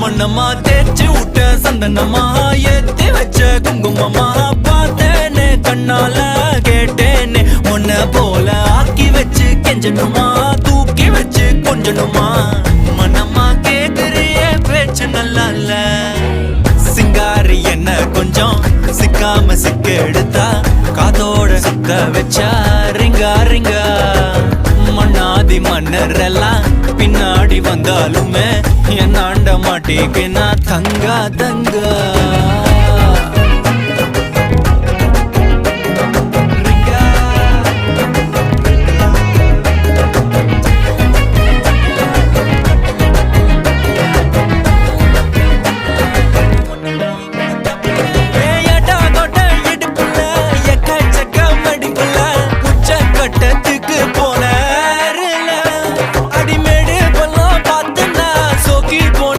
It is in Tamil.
மண்ணம்மா தேய்ச்சி விட்ட சந்தனமா ஏத்தி வச்ச குங்குமமா பார்த்தேனே கண்ணால கேட்டேனே உன்ன போல ஆக்கி வச்சு கெஞ்சணுமா தூக்கி வச்சு கொஞ்சணுமா மனமா கேக்குறிய பேச்சு நல்லா இல்ல சிங்காரி என்ன கொஞ்சம் சிக்காம சிக்க எடுத்தா காதோட சுத்த வச்சா ரிங்கா ரிங்கா மண்ணாதி மன்னர் எல்லாம் பின்னாடி வந்தாலுமே என் ஆண்ட மாட்டேக்கு நான் தங்கா தங்கா